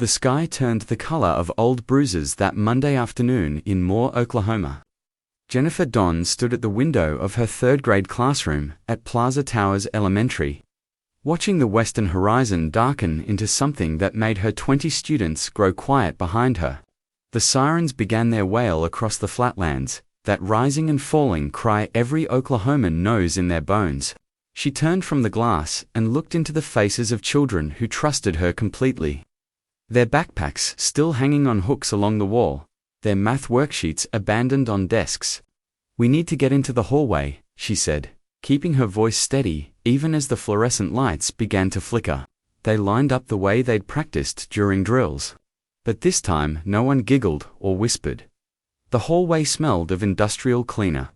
The sky turned the color of old bruises that Monday afternoon in Moore, Oklahoma. Jennifer Don stood at the window of her third-grade classroom at Plaza Towers Elementary, watching the western horizon darken into something that made her 20 students grow quiet behind her. The sirens began their wail across the flatlands, that rising and falling cry every Oklahoman knows in their bones. She turned from the glass and looked into the faces of children who trusted her completely. Their backpacks still hanging on hooks along the wall, their math worksheets abandoned on desks. "We need to get into the hallway," she said, keeping her voice steady even as the fluorescent lights began to flicker. They lined up the way they'd practiced during drills. But this time no one giggled or whispered. The hallway smelled of industrial cleaner,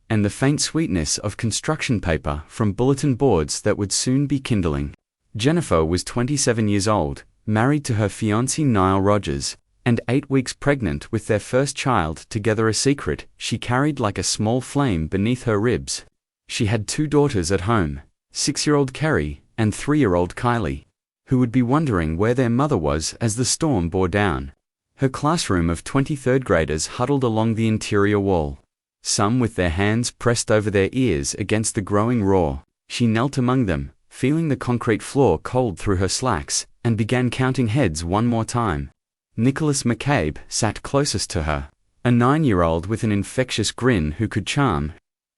and the faint sweetness of construction paper from bulletin boards that would soon be kindling. Jennifer was 27 years old, married to her fiancé Nile Rogers, and 8 weeks pregnant with their first child, together, a secret she carried like a small flame beneath her ribs. She had 2 daughters at home, 6-year-old Kerry and 3-year-old Kylie, who would be wondering where their mother was as the storm bore down. Her classroom of 20 third-graders huddled along the interior wall, some with their hands pressed over their ears against the growing roar. She knelt among them, feeling the concrete floor cold through her slacks, and began counting heads one more time. Nicholas McCabe sat closest to her, a 9-year-old with an infectious grin who could charm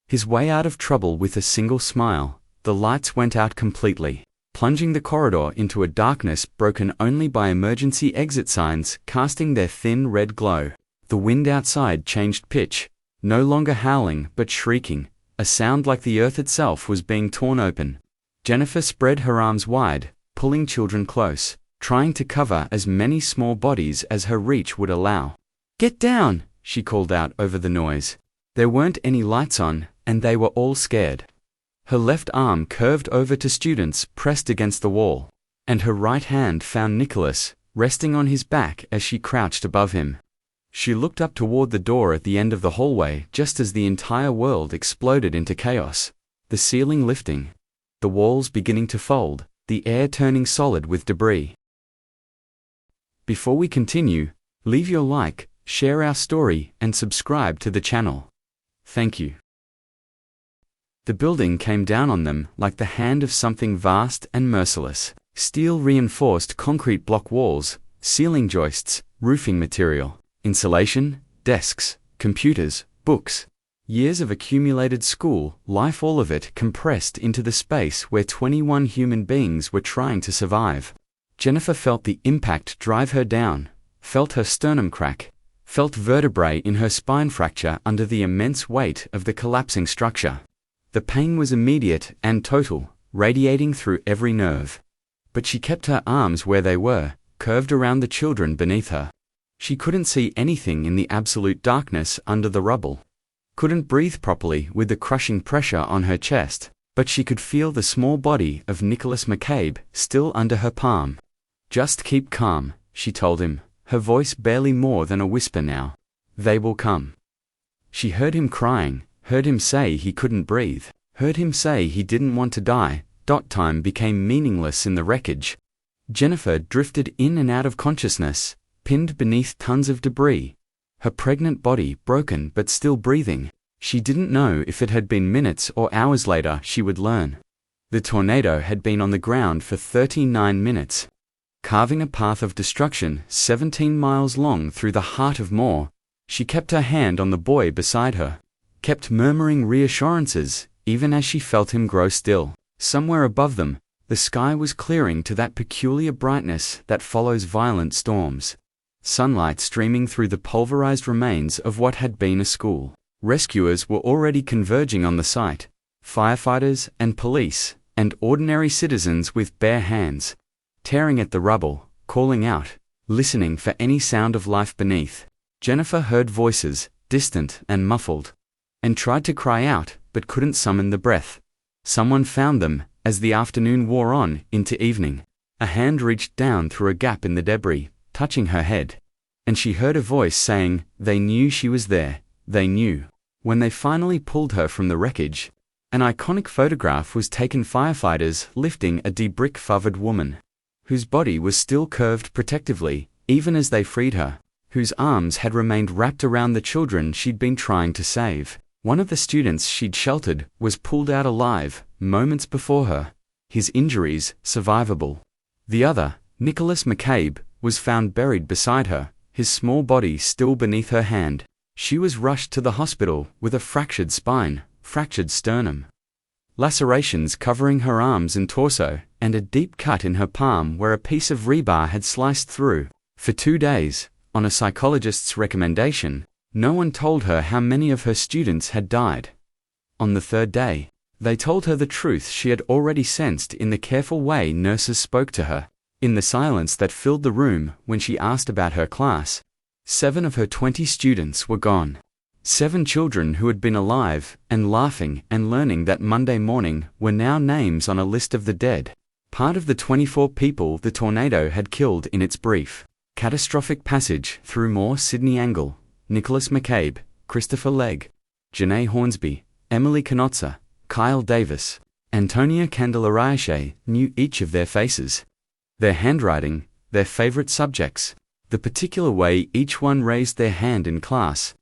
his way out of trouble with a single smile. The lights went out completely, plunging the corridor into a darkness broken only by emergency exit signs casting their thin red glow. The wind outside changed pitch, no longer howling but shrieking, a sound like the earth itself was being torn open. Jennifer spread her arms wide, pulling children close, trying to cover as many small bodies as her reach would allow. "Get down!" she called out over the noise. There weren't any lights on, and they were all scared. Her left arm curved over to students pressed against the wall, and her right hand found Nicholas, resting on his back as she crouched above him. She looked up toward the door at the end of the hallway just as the entire world exploded into chaos, the ceiling lifting, the walls beginning to fold, the air turning solid with debris. Before we continue, leave your like, share our story, and subscribe to the channel. Thank you. The building came down on them like the hand of something vast and merciless. Steel-reinforced concrete block walls, ceiling joists, roofing material, insulation, desks, computers, books. Years of accumulated school life, all of it compressed into the space where 21 human beings were trying to survive. Jennifer felt the impact drive her down, felt her sternum crack, felt vertebrae in her spine fracture under the immense weight of the collapsing structure. The pain was immediate and total, radiating through every nerve. But she kept her arms where they were, curved around the children beneath her. She couldn't see anything in the absolute darkness under the rubble. Couldn't breathe properly with the crushing pressure on her chest, but she could feel the small body of Nicholas McCabe still under her palm. "Just keep calm," she told him, her voice barely more than a whisper now. "They will come." She heard him crying, heard him say he couldn't breathe, heard him say he didn't want to die. Time became meaningless in the wreckage. Jennifer drifted in and out of consciousness, pinned beneath tons of debris, her pregnant body broken but still breathing. She didn't know if it had been minutes or hours later she would learn. The tornado had been on the ground for 39 minutes, carving a path of destruction 17 miles long through the heart of Moore. She kept her hand on the boy beside her, kept murmuring reassurances, even as she felt him grow still. Somewhere above them, the sky was clearing to that peculiar brightness that follows violent storms. Sunlight streaming through the pulverized remains of what had been a school. Rescuers were already converging on the site, firefighters and police, and ordinary citizens with bare hands, tearing at the rubble, calling out, listening for any sound of life beneath. Jennifer heard voices, distant and muffled, and tried to cry out, but couldn't summon the breath. Someone found them, as the afternoon wore on into evening. A hand reached down through a gap in the debris, touching her head, and she heard a voice saying, they knew she was there, they knew. When they finally pulled her from the wreckage, an iconic photograph was taken, firefighters lifting a debrick-covered woman. whose body was still curved protectively, even as they freed her, whose arms had remained wrapped around the children she'd been trying to save. One of the students she'd sheltered was pulled out alive, moments before her, his injuries survivable. The other, Nicholas McCabe, was found buried beside her, his small body still beneath her hand. She was rushed to the hospital with a fractured spine, fractured sternum, lacerations covering her arms and torso, and a deep cut in her palm where a piece of rebar had sliced through. For 2 days, on a psychologist's recommendation, no one told her how many of her students had died. On the 3rd day, they told her the truth she had already sensed in the careful way nurses spoke to her. In the silence that filled the room when she asked about her class, 7 of her 20 students were gone. 7 children who had been alive and laughing and learning that Monday morning were now names on a list of the dead, part of the 24 people the tornado had killed in its brief, catastrophic passage through Moore Sidney Angle, Nicholas McCabe, Christopher Legg, Janae Hornsby, Emily Canozza, Kyle Davis, Antonia Candelariache knew each of their faces, their handwriting, their favorite subjects, the particular way each one raised their hand in class.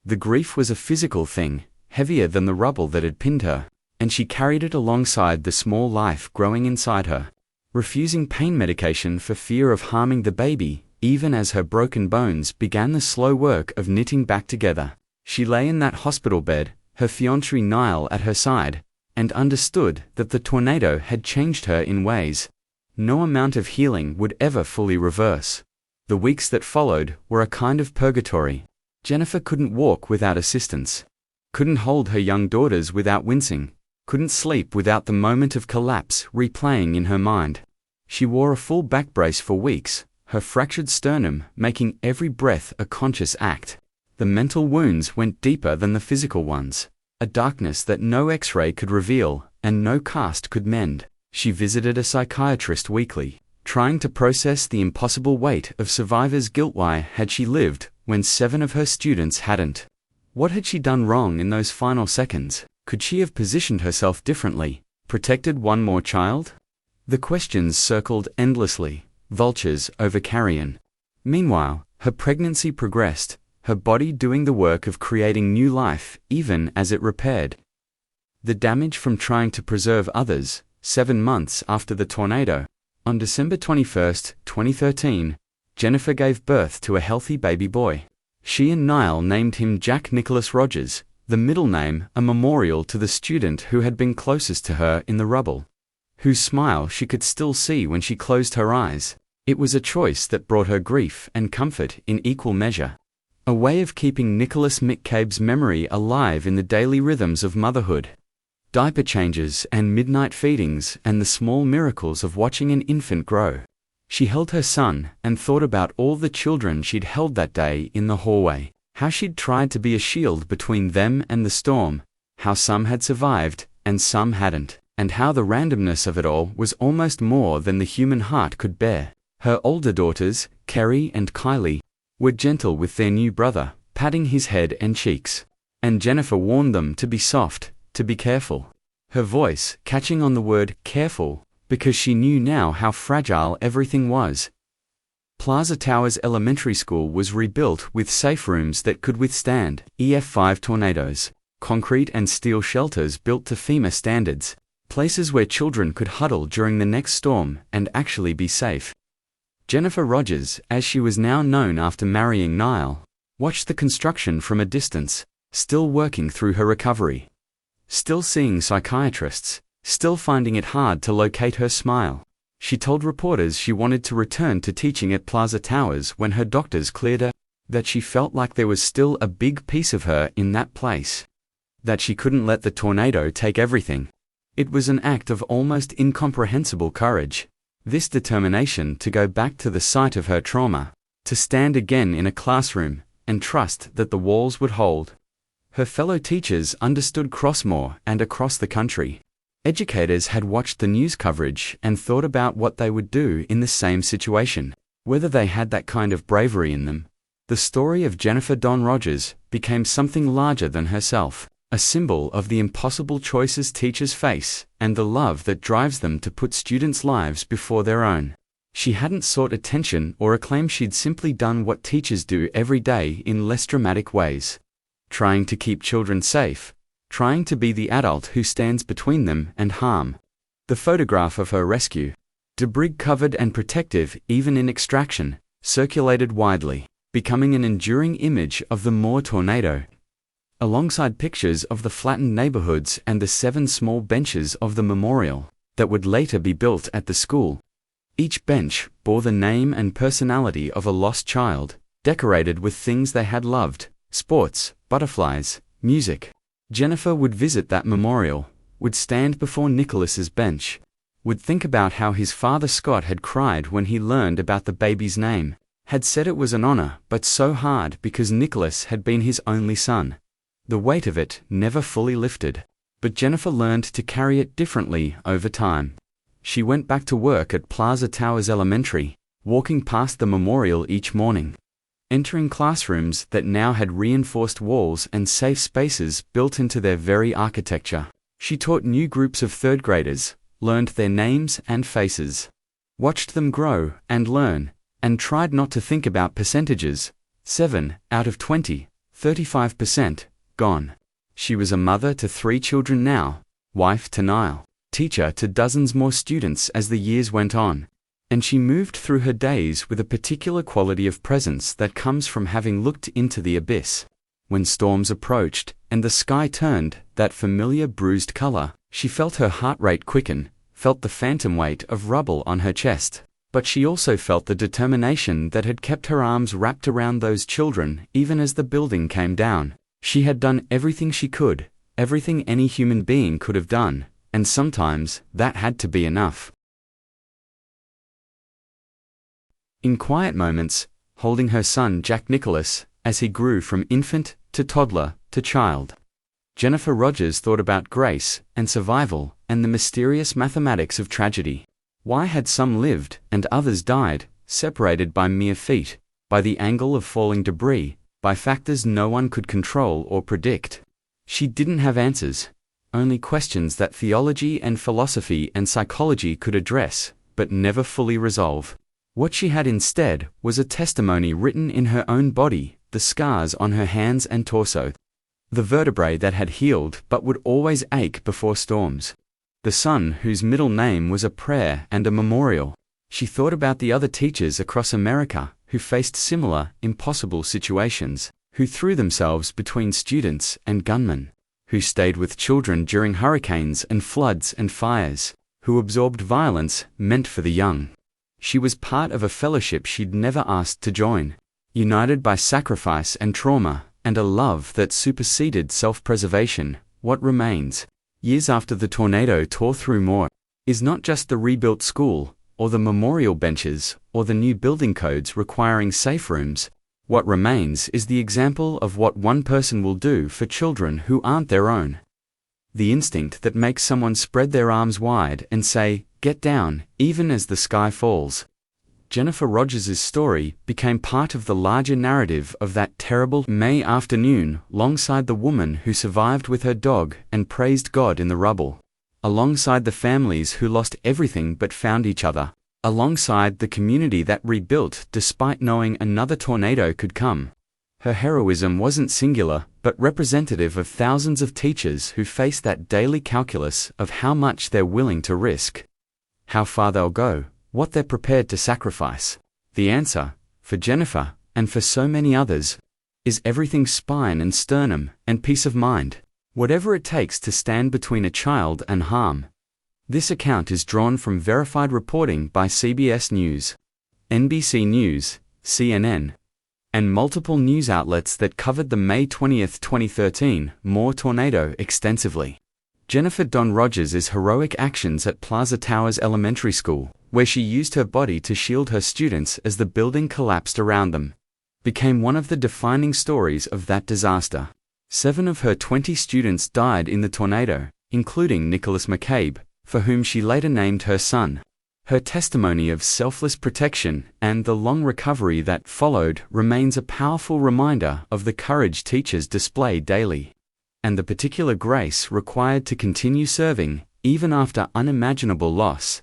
The grief was a physical thing, heavier than the rubble that had pinned her, and she carried it alongside the small life growing inside her, refusing pain medication for fear of harming the baby, even as her broken bones began the slow work of knitting back together. She lay in that hospital bed, her fiancé Niall at her side, and understood that the tornado had changed her in ways no amount of healing would ever fully reverse. The weeks that followed were a kind of purgatory. Jennifer couldn't walk without assistance, couldn't hold her young daughters without wincing, couldn't sleep without the moment of collapse replaying in her mind. She wore a full back brace for weeks, her fractured sternum making every breath a conscious act. The mental wounds went deeper than the physical ones, a darkness that no X-ray could reveal and no cast could mend. She visited a psychiatrist weekly, trying to process the impossible weight of survivor's guilt. Why had she lived when 7 of her students hadn't? What had she done wrong in those final seconds? Could she have positioned herself differently, protected one more child? The questions circled endlessly, vultures over carrion. Meanwhile, her pregnancy progressed, her body doing the work of creating new life even as it repaired the damage from trying to preserve others. 7 months after the tornado, on December 21, 2013, Jennifer gave birth to a healthy baby boy. She and Niall named him Jack Nicholas Rogers, the middle name a memorial to the student who had been closest to her in the rubble, whose smile she could still see when she closed her eyes. It was a choice that brought her grief and comfort in equal measure, a way of keeping Nicholas McCabe's memory alive in the daily rhythms of motherhood. Diaper changes and midnight feedings and the small miracles of watching an infant grow. She held her son and thought about all the children she'd held that day in the hallway, how she'd tried to be a shield between them and the storm, how some had survived and some hadn't, and how the randomness of it all was almost more than the human heart could bear. Her older daughters, Kerry and Kylie, were gentle with their new brother, patting his head and cheeks, and Jennifer warned them to be soft, to be careful. Her voice catching on the word careful, because she knew now how fragile everything was. Plaza Towers Elementary School was rebuilt with safe rooms that could withstand EF5 tornadoes, concrete and steel shelters built to FEMA standards, places where children could huddle during the next storm and actually be safe. Jennifer Rogers, as she was now known after marrying Niall, watched the construction from a distance, still working through her recovery, still seeing psychiatrists, still finding it hard to locate her smile. She told reporters she wanted to return to teaching at Plaza Towers when her doctors cleared her, that she felt like there was still a big piece of her in that place, that she couldn't let the tornado take everything. It was an act of almost incomprehensible courage, this determination to go back to the site of her trauma, to stand again in a classroom and trust that the walls would hold. Her fellow teachers understood Crossmore and across the country. Educators had watched the news coverage and thought about what they would do in the same situation, whether they had that kind of bravery in them. The story of Jennifer Dawn Rogers became something larger than herself, a symbol of the impossible choices teachers face and the love that drives them to put students' lives before their own. She hadn't sought attention or acclaim, she'd simply done what teachers do every day in less dramatic ways. Trying to keep children safe, trying to be the adult who stands between them and harm. The photograph of her rescue, debris covered and protective even in extraction, circulated widely, becoming an enduring image of the Moore tornado. Alongside pictures of the flattened neighborhoods and the 7 small benches of the memorial that would later be built at the school. Each bench bore the name and personality of a lost child, decorated with things they had loved: sports, butterflies, music. Jennifer would visit that memorial, would stand before Nicholas's bench, would think about how his father Scott had cried when he learned about the baby's name, had said it was an honor but so hard because Nicholas had been his only son. The weight of it never fully lifted, but Jennifer learned to carry it differently over time. She went back to work at Plaza Towers Elementary, walking past the memorial each morning, entering classrooms that now had reinforced walls and safe spaces built into their very architecture. She taught new groups of third graders, learned their names and faces, watched them grow and learn, and tried not to think about percentages. 7 out of 20, 35%, gone. She was a mother to 3 children now, wife to Niall, teacher to dozens more students as the years went on, and she moved through her days with a particular quality of presence that comes from having looked into the abyss. When storms approached and the sky turned that familiar bruised color, she felt her heart rate quicken, felt the phantom weight of rubble on her chest, but she also felt the determination that had kept her arms wrapped around those children even as the building came down. She had done everything she could, everything any human being could have done, and sometimes that had to be enough. In quiet moments, holding her son Jack Nicholas, as he grew from infant to toddler to child, Jennifer Rogers thought about grace and survival and the mysterious mathematics of tragedy. Why had some lived and others died, separated by mere feet, by the angle of falling debris, by factors no one could control or predict? She didn't have answers, only questions that theology and philosophy and psychology could address, but never fully resolve. What she had instead was a testimony written in her own body, the scars on her hands and torso, the vertebrae that had healed but would always ache before storms, the son whose middle name was a prayer and a memorial. She thought about the other teachers across America who faced similar, impossible situations, who threw themselves between students and gunmen, who stayed with children during hurricanes and floods and fires, who absorbed violence meant for the young. She was part of a fellowship she'd never asked to join, united by sacrifice and trauma, and a love that superseded self-preservation. What remains, years after the tornado tore through Moore, is not just the rebuilt school, or the memorial benches, or the new building codes requiring safe rooms. What remains is the example of what one person will do for children who aren't their own. The instinct that makes someone spread their arms wide and say, "Get down," even as the sky falls. Jennifer Rogers' story became part of the larger narrative of that terrible May afternoon, alongside the woman who survived with her dog and praised God in the rubble, alongside the families who lost everything but found each other, alongside the community that rebuilt despite knowing another tornado could come. Her heroism wasn't singular, but representative of thousands of teachers who face that daily calculus of how much they're willing to risk, how far they'll go, what they're prepared to sacrifice. The answer, for Jennifer, and for so many others, is everything spine and sternum and peace of mind, whatever it takes to stand between a child and harm. This account is drawn from verified reporting by CBS News, NBC News, CNN, and multiple news outlets that covered the May 20, 2013, Moore tornado extensively. Jennifer Dawn Rogers' heroic actions at Plaza Towers Elementary School, where she used her body to shield her students as the building collapsed around them, became one of the defining stories of that disaster. 7 of her 20 students died in the tornado, including Nicholas McCabe, for whom she later named her son. Her testimony of selfless protection and the long recovery that followed remains a powerful reminder of the courage teachers display daily, and the particular grace required to continue serving, even after unimaginable loss.